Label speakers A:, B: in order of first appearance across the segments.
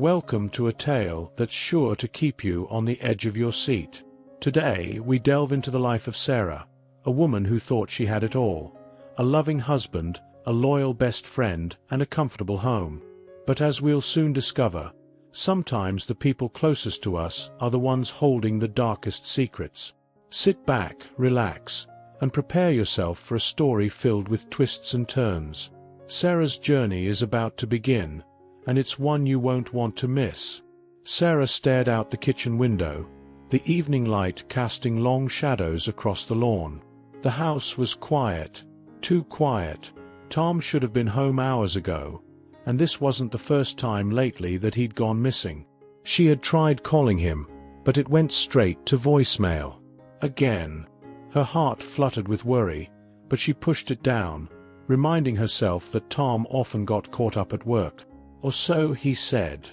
A: Welcome to a tale that's sure to keep you on the edge of your seat. Today we delve into the life of Sarah, a woman who thought she had it all: a loving husband, a loyal best friend, and a comfortable home. But as we'll soon discover, sometimes the people closest to us are the ones holding the darkest secrets. Sit back, relax, and prepare yourself for a story filled with twists and turns. Sarah's journey is about to begin, and it's one you won't want to miss. Sarah stared out the kitchen window, the evening light casting long shadows across the lawn. The house was quiet, too quiet. Tom should have been home hours ago, and this wasn't the first time lately that he'd gone missing. She had tried calling him, but it went straight to voicemail. Again. Her heart fluttered with worry, but she pushed it down, reminding herself that Tom often got caught up at work. Or so he said.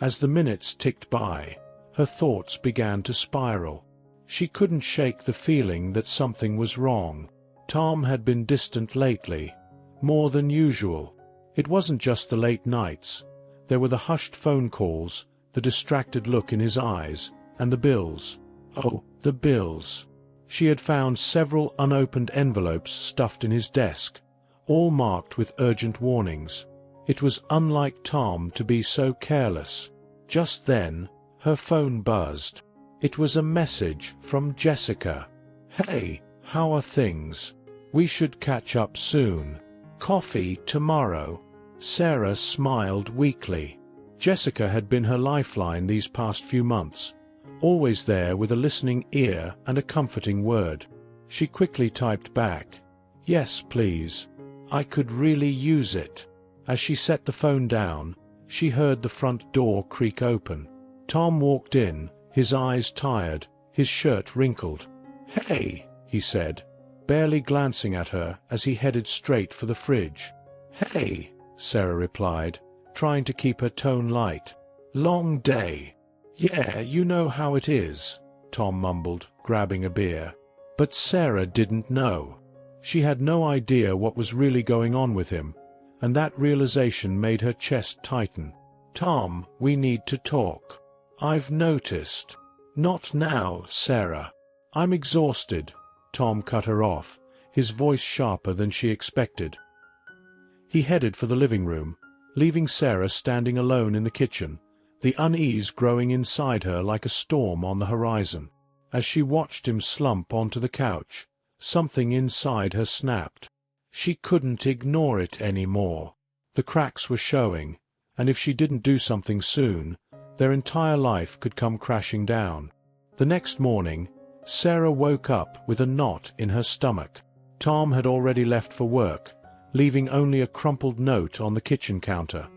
A: As the minutes ticked by, her thoughts began to spiral. She couldn't shake the feeling that something was wrong. Tom had been distant lately, more than usual. It wasn't just the late nights. There were the hushed phone calls, the distracted look in his eyes, and the bills. Oh, the bills. She had found several unopened envelopes stuffed in his desk, all marked with urgent warnings. It was unlike Tom to be so careless. Just then, her phone buzzed. It was a message from Jessica. "Hey, how are things? We should catch up soon. Coffee tomorrow." Sarah smiled weakly. Jessica had been her lifeline these past few months, always there with a listening ear and a comforting word. She quickly typed back, "Yes, please. I could really use it." As she set the phone down, she heard the front door creak open. Tom walked in, his eyes tired, his shirt wrinkled. "Hey," he said, barely glancing at her as he headed straight for the fridge. "Hey," Sarah replied, trying to keep her tone light. "Long day." "Yeah, you know how it is," Tom mumbled, grabbing a beer. But Sarah didn't know. She had no idea what was really going on with him, and that realization made her chest tighten. "Tom, we need to talk. I've noticed." "Not now, Sarah. I'm exhausted." Tom cut her off, his voice sharper than she expected. He headed for the living room, leaving Sarah standing alone in the kitchen, the unease growing inside her like a storm on the horizon. As she watched him slump onto the couch, something inside her snapped. She couldn't ignore it anymore. The cracks were showing, and if she didn't do something soon, their entire life could come crashing down. The next morning, Sarah woke up with a knot in her stomach. Tom had already left for work, leaving only a crumpled note on the kitchen counter.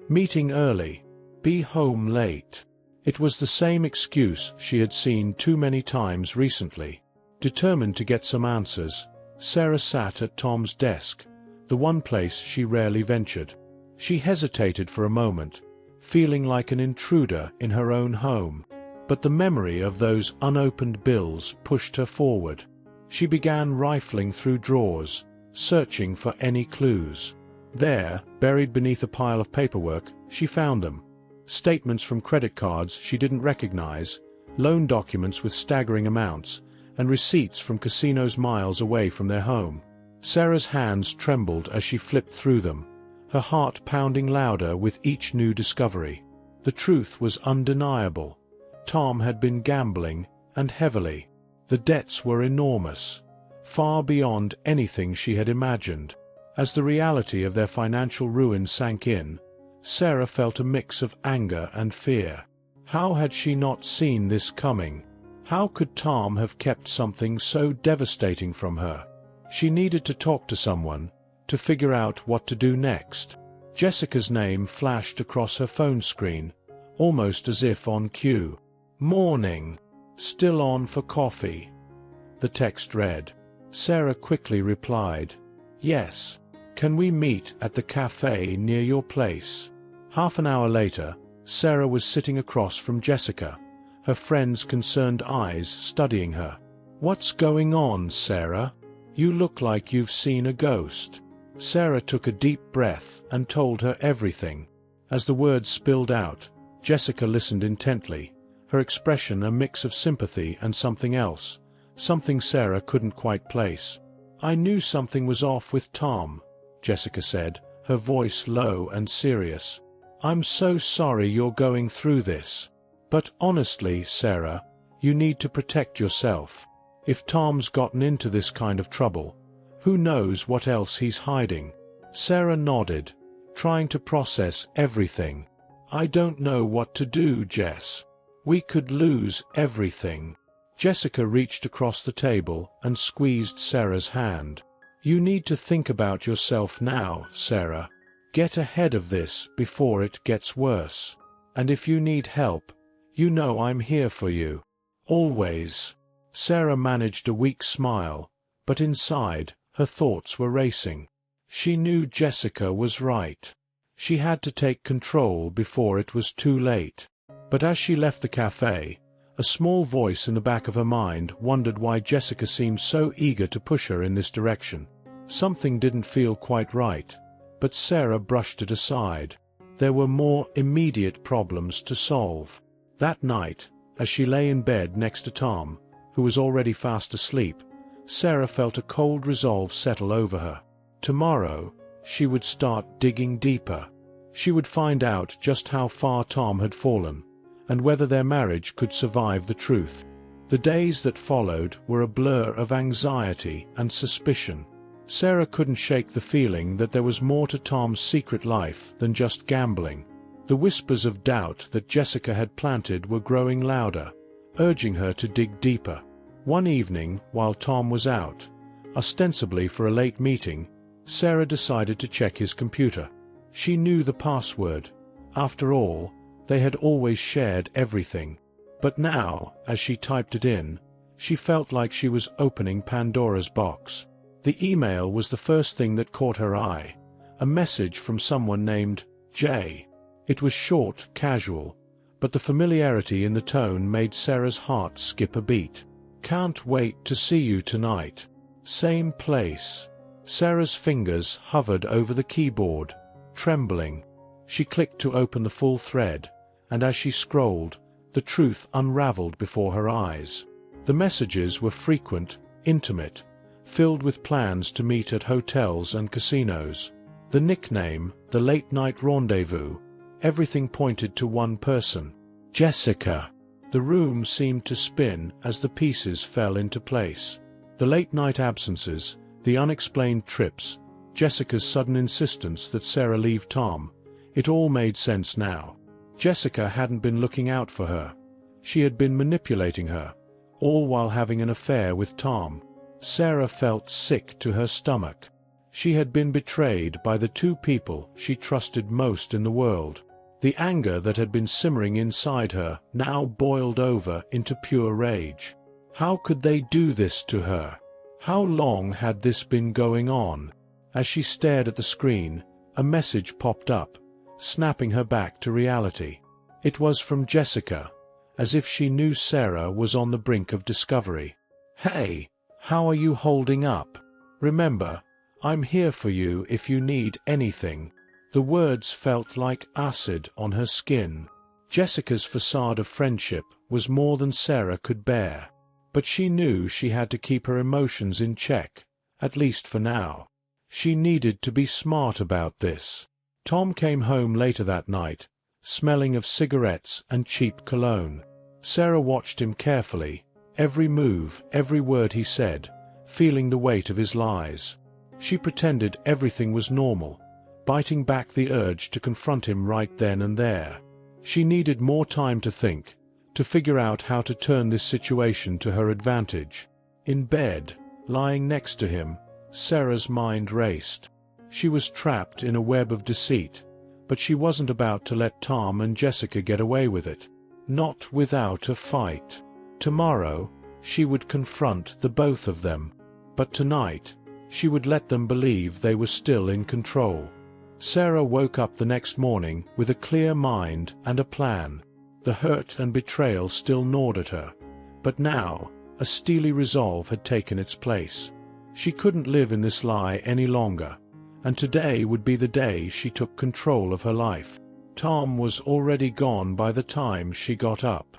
A: "Meeting early. Be home late." It was the same excuse she had seen too many times recently. Determined to get some answers, Sarah sat at Tom's desk, the one place she rarely ventured. She hesitated for a moment, feeling like an intruder in her own home. But the memory of those unopened bills pushed her forward. She began rifling through drawers, searching for any clues. There, buried beneath a pile of paperwork, she found them. Statements from credit cards she didn't recognize, loan documents with staggering amounts, and receipts from casinos miles away from their home. Sarah's hands trembled as she flipped through them, her heart pounding louder with each new discovery. The truth was undeniable. Tom had been gambling, and heavily. The debts were enormous, far beyond anything she had imagined. As the reality of their financial ruin sank in, Sarah felt a mix of anger and fear. How had she not seen this coming? How could Tom have kept something so devastating from her? She needed to talk to someone, to figure out what to do next. Jessica's name flashed across her phone screen, almost as if on cue. "Morning. Still on for coffee?" The text read. Sarah quickly replied, "Yes. Can we meet at the cafe near your place?" Half an hour later, Sarah was sitting across from Jessica, her friend's concerned eyes studying her. "What's going on, Sarah? You look like you've seen a ghost." Sarah took a deep breath and told her everything. As the words spilled out, Jessica listened intently, her expression a mix of sympathy and something else, something Sarah couldn't quite place. "I knew something was off with Tom," Jessica said, her voice low and serious. "I'm so sorry you're going through this. But honestly, Sarah, you need to protect yourself. If Tom's gotten into this kind of trouble, who knows what else he's hiding?" Sarah nodded, trying to process everything. "I don't know what to do, Jess. We could lose everything." Jessica reached across the table and squeezed Sarah's hand. "You need to think about yourself now, Sarah. Get ahead of this before it gets worse. And if you need help, you know I'm here for you. Always." Sarah managed a weak smile, but inside, her thoughts were racing. She knew Jessica was right. She had to take control before it was too late. But as she left the cafe, a small voice in the back of her mind wondered why Jessica seemed so eager to push her in this direction. Something didn't feel quite right, but Sarah brushed it aside. There were more immediate problems to solve. That night, as she lay in bed next to Tom, who was already fast asleep, Sarah felt a cold resolve settle over her. Tomorrow, she would start digging deeper. She would find out just how far Tom had fallen, and whether their marriage could survive the truth. The days that followed were a blur of anxiety and suspicion. Sarah couldn't shake the feeling that there was more to Tom's secret life than just gambling. The whispers of doubt that Jessica had planted were growing louder, urging her to dig deeper. One evening, while Tom was out, ostensibly for a late meeting, Sarah decided to check his computer. She knew the password. After all, they had always shared everything. But now, as she typed it in, she felt like she was opening Pandora's box. The email was the first thing that caught her eye, a message from someone named Jay. It was short, casual, but the familiarity in the tone made Sarah's heart skip a beat. "Can't wait to see you tonight. Same place." Sarah's fingers hovered over the keyboard, trembling. She clicked to open the full thread, and as she scrolled, the truth unraveled before her eyes. The messages were frequent, intimate, filled with plans to meet at hotels and casinos. The nickname, the late-night rendezvous, everything pointed to one person: Jessica. The room seemed to spin as the pieces fell into place. The late-night absences, the unexplained trips, Jessica's sudden insistence that Sarah leave Tom, it all made sense now. Jessica hadn't been looking out for her. She had been manipulating her, all while having an affair with Tom. Sarah felt sick to her stomach. She had been betrayed by the two people she trusted most in the world. The anger that had been simmering inside her now boiled over into pure rage. How could they do this to her? How long had this been going on? As she stared at the screen, a message popped up, snapping her back to reality. It was from Jessica, as if she knew Sarah was on the brink of discovery. "Hey, how are you holding up? Remember, I'm here for you if you need anything." The words felt like acid on her skin. Jessica's facade of friendship was more than Sarah could bear. But she knew she had to keep her emotions in check, at least for now. She needed to be smart about this. Tom came home later that night, smelling of cigarettes and cheap cologne. Sarah watched him carefully, every move, every word he said, feeling the weight of his lies. She pretended everything was normal, biting back the urge to confront him right then and there. She needed more time to think, to figure out how to turn this situation to her advantage. In bed, lying next to him, Sarah's mind raced. She was trapped in a web of deceit, but she wasn't about to let Tom and Jessica get away with it. Not without a fight. Tomorrow, she would confront the both of them. But tonight, she would let them believe they were still in control. Sarah woke up the next morning with a clear mind and a plan. The hurt and betrayal still gnawed at her, but now, a steely resolve had taken its place. She couldn't live in this lie any longer, and today would be the day she took control of her life. Tom was already gone by the time she got up.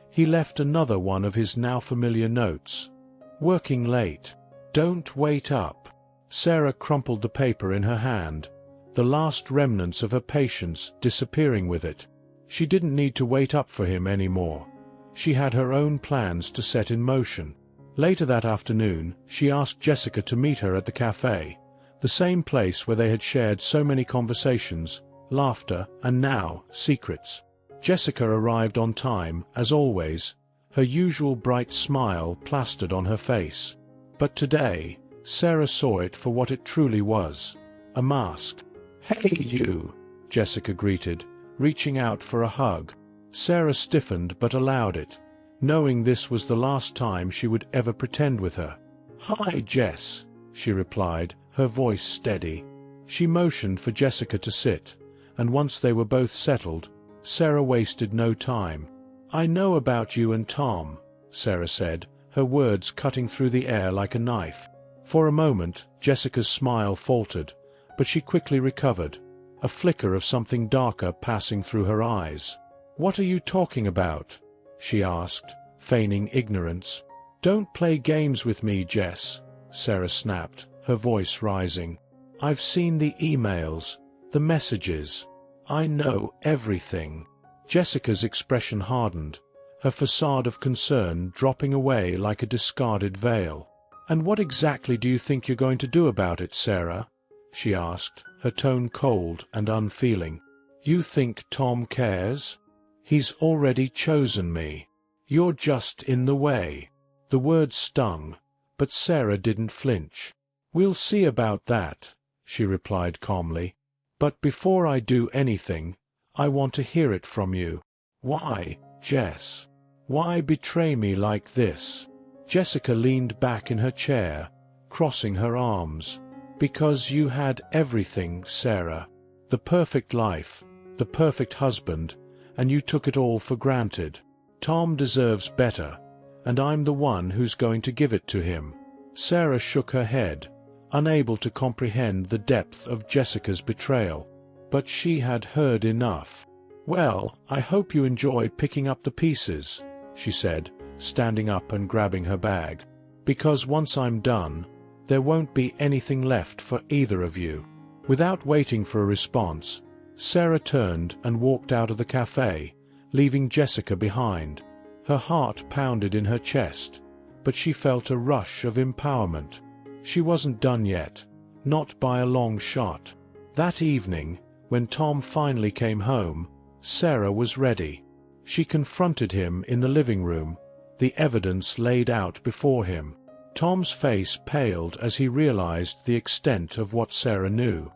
A: He left another one of his now familiar notes. Working late. Don't wait up. Sarah crumpled the paper in her hand, the last remnants of her patience disappearing with it. She didn't need to wait up for him anymore. She had her own plans to set in motion. Later that afternoon, she asked Jessica to meet her at the cafe, the same place where they had shared so many conversations, laughter, and now, secrets. Jessica arrived on time, as always, her usual bright smile plastered on her face. But today, Sarah saw it for what it truly was, a mask. "Hey you," Jessica greeted, reaching out for a hug. Sarah stiffened but allowed it, knowing this was the last time she would ever pretend with her. "Hi Jess," she replied, her voice steady. She motioned for Jessica to sit, and once they were both settled, Sarah wasted no time. "I know about you and Tom," Sarah said, her words cutting through the air like a knife. For a moment, Jessica's smile faltered, but she quickly recovered, a flicker of something darker passing through her eyes. "What are you talking about?" she asked, feigning ignorance. "Don't play games with me, Jess," Sarah snapped, her voice rising. "I've seen the emails, the messages. I know everything." Jessica's expression hardened, her facade of concern dropping away like a discarded veil. "And what exactly do you think you're going to do about it, Sarah?" she asked, her tone cold and unfeeling. "You think Tom cares? He's already chosen me. You're just in the way." The words stung, but Sarah didn't flinch. "We'll see about that," she replied calmly. "But before I do anything, I want to hear it from you. Why, Jess? Why betray me like this?" Jessica leaned back in her chair, crossing her arms. "Because you had everything, Sarah. The perfect life, the perfect husband, and you took it all for granted. Tom deserves better, and I'm the one who's going to give it to him." Sarah shook her head, unable to comprehend the depth of Jessica's betrayal. But she had heard enough. "Well, I hope you enjoyed picking up the pieces," she said, standing up and grabbing her bag. "Because once I'm done, there won't be anything left for either of you." Without waiting for a response, Sarah turned and walked out of the cafe, leaving Jessica behind. Her heart pounded in her chest, but she felt a rush of empowerment. She wasn't done yet, not by a long shot. That evening, when Tom finally came home, Sarah was ready. She confronted him in the living room, the evidence laid out before him. Tom's face paled as he realized the extent of what Sarah knew.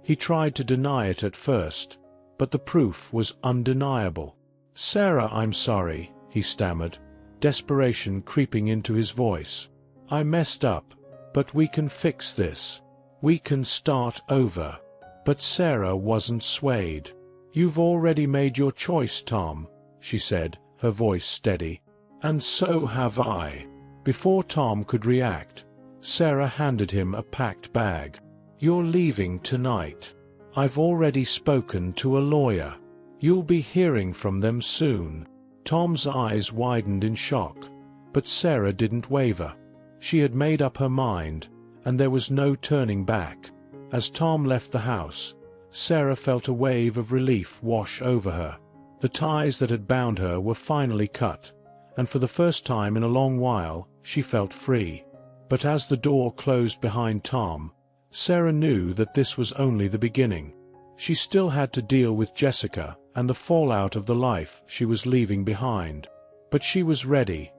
A: He tried to deny it at first, but the proof was undeniable. "Sarah, I'm sorry," he stammered, desperation creeping into his voice. "I messed up, but we can fix this. We can start over." But Sarah wasn't swayed. "You've already made your choice, Tom," she said, her voice steady. "And so have I." Before Tom could react, Sarah handed him a packed bag. "You're leaving tonight. I've already spoken to a lawyer. You'll be hearing from them soon." Tom's eyes widened in shock, but Sarah didn't waver. She had made up her mind, and there was no turning back. As Tom left the house, Sarah felt a wave of relief wash over her. The ties that had bound her were finally cut, and for the first time in a long while, she felt free. But as the door closed behind Tom, Sarah knew that this was only the beginning. She still had to deal with Jessica and the fallout of the life she was leaving behind. But she was ready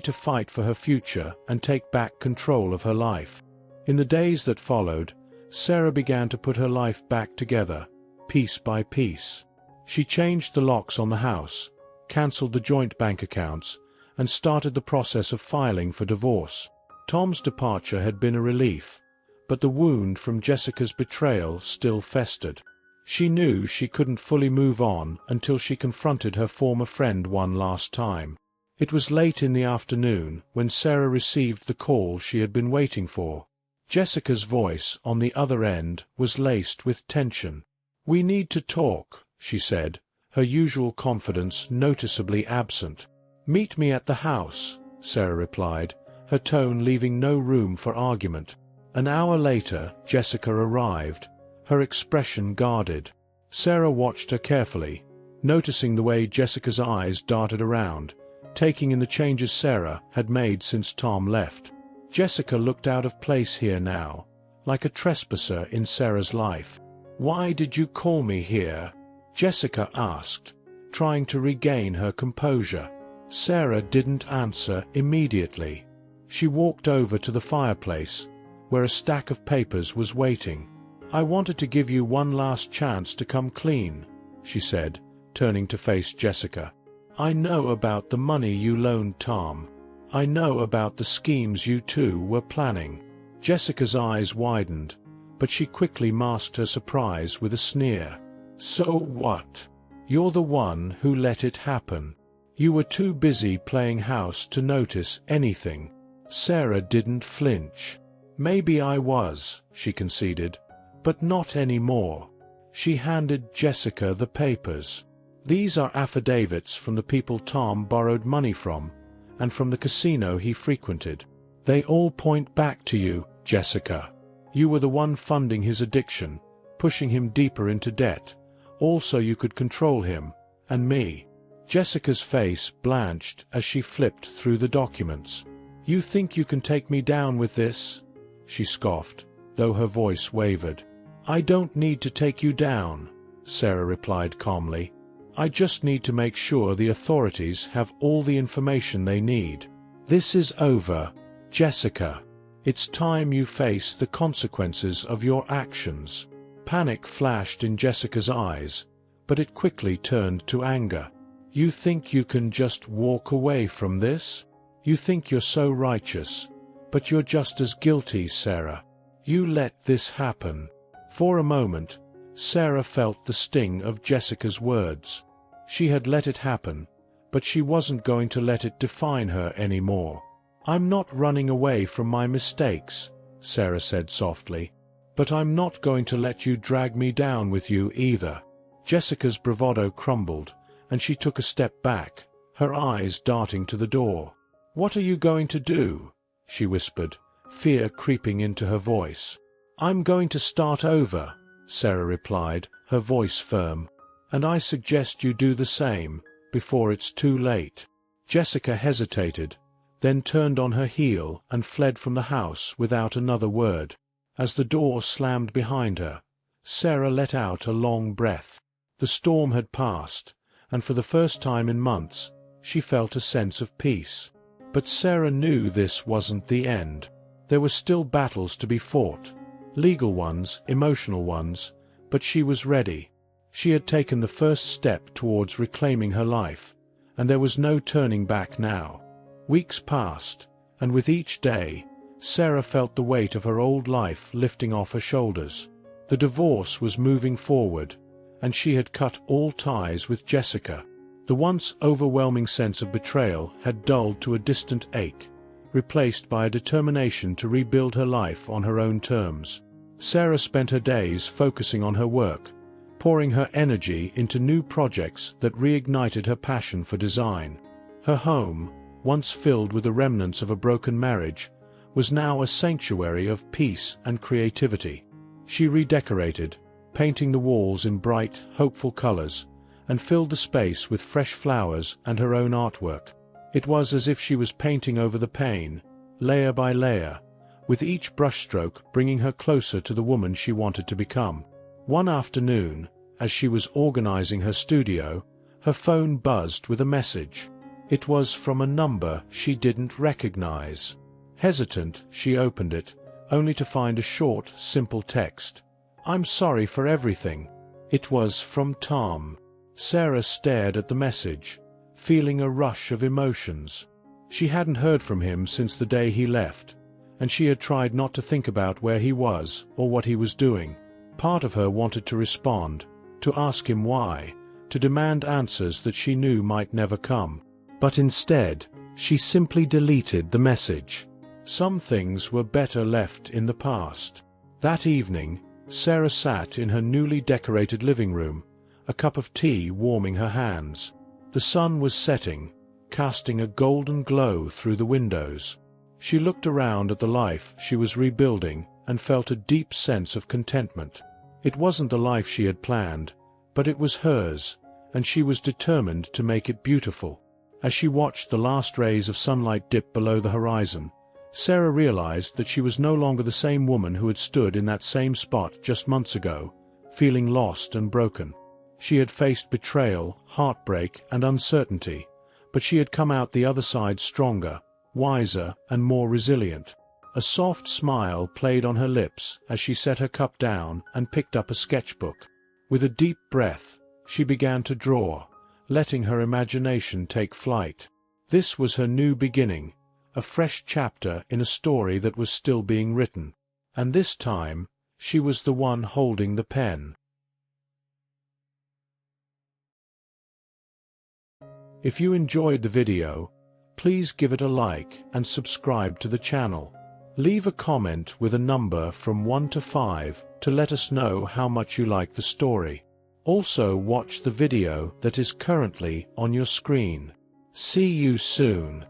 A: to fight for her future and take back control of her life. In the days that followed, Sarah began to put her life back together, piece by piece. She changed the locks on the house, cancelled the joint bank accounts, and started the process of filing for divorce. Tom's departure had been a relief, but the wound from Jessica's betrayal still festered. She knew she couldn't fully move on until she confronted her former friend one last time. It was late in the afternoon when Sarah received the call she had been waiting for. Jessica's voice on the other end was laced with tension. "We need to talk," she said, her usual confidence noticeably absent. "Meet me at the house," Sarah replied, her tone leaving no room for argument. An hour later, Jessica arrived, her expression guarded. Sarah watched her carefully, noticing the way Jessica's eyes darted around, taking in the changes Sarah had made since Tom left. Jessica looked out of place here now, like a trespasser in Sarah's life. "Why did you call me here?" Jessica asked, trying to regain her composure. Sarah didn't answer immediately. She walked over to the fireplace, where a stack of papers was waiting. "I wanted to give you one last chance to come clean," she said, turning to face Jessica. "I know about the money you loaned Tom. I know about the schemes you two were planning." Jessica's eyes widened, but she quickly masked her surprise with a sneer. "So what? You're the one who let it happen. You were too busy playing house to notice anything." Sarah didn't flinch. "Maybe I was," she conceded, "but not anymore." She handed Jessica the papers. "These are affidavits from the people Tom borrowed money from, and from the casino he frequented. They all point back to you, Jessica. You were the one funding his addiction, pushing him deeper into debt, all so you could control him, and me." Jessica's face blanched as she flipped through the documents. "You think you can take me down with this?" she scoffed, though her voice wavered. "I don't need to take you down," Sarah replied calmly. "I just need to make sure the authorities have all the information they need. This is over, Jessica. It's time you face the consequences of your actions." Panic flashed in Jessica's eyes, but it quickly turned to anger. "You think you can just walk away from this? You think you're so righteous, but you're just as guilty, Sarah. You let this happen." For a moment, Sarah felt the sting of Jessica's words. She had let it happen, but she wasn't going to let it define her anymore. "I'm not running away from my mistakes," Sarah said softly, "but I'm not going to let you drag me down with you either." Jessica's bravado crumbled, and she took a step back, her eyes darting to the door. "What are you going to do?" she whispered, fear creeping into her voice. "I'm going to start over," Sarah replied, her voice firm. "And I suggest you do the same, before it's too late." Jessica hesitated, then turned on her heel and fled from the house without another word. As the door slammed behind her, Sarah let out a long breath. The storm had passed, and for the first time in months, she felt a sense of peace. But Sarah knew this wasn't the end. There were still battles to be fought. Legal ones, emotional ones, but she was ready. She had taken the first step towards reclaiming her life, and there was no turning back now. Weeks passed, and with each day, Sarah felt the weight of her old life lifting off her shoulders. The divorce was moving forward, and she had cut all ties with Jessica. The once overwhelming sense of betrayal had dulled to a distant ache, replaced by a determination to rebuild her life on her own terms. Sarah spent her days focusing on her work, pouring her energy into new projects that reignited her passion for design. Her home, once filled with the remnants of a broken marriage, was now a sanctuary of peace and creativity. She redecorated, painting the walls in bright, hopeful colors, and filled the space with fresh flowers and her own artwork. It was as if she was painting over the pain, layer by layer, with each brushstroke bringing her closer to the woman she wanted to become. One afternoon, as she was organizing her studio, her phone buzzed with a message. It was from a number she didn't recognize. Hesitant, she opened it, only to find a short, simple text. "I'm sorry for everything." It was from Tom. Sarah stared at the message, feeling a rush of emotions. She hadn't heard from him since the day he left, and she had tried not to think about where he was or what he was doing. Part of her wanted to respond, to ask him why, to demand answers that she knew might never come. But instead, she simply deleted the message. Some things were better left in the past. That evening, Sarah sat in her newly decorated living room, a cup of tea warming her hands. The sun was setting, casting a golden glow through the windows. She looked around at the life she was rebuilding and felt a deep sense of contentment. It wasn't the life she had planned, but it was hers, and she was determined to make it beautiful. As she watched the last rays of sunlight dip below the horizon, Sarah realized that she was no longer the same woman who had stood in that same spot just months ago, feeling lost and broken. She had faced betrayal, heartbreak, and uncertainty, but she had come out the other side stronger, wiser, and more resilient. A soft smile played on her lips as she set her cup down and picked up a sketchbook. With a deep breath, she began to draw, letting her imagination take flight. This was her new beginning, a fresh chapter in a story that was still being written. And this time, she was the one holding the pen. If you enjoyed the video, please give it a like and subscribe to the channel. Leave a comment with a number from 1 to 5 to let us know how much you like the story. Also watch the video that is currently on your screen. See you soon.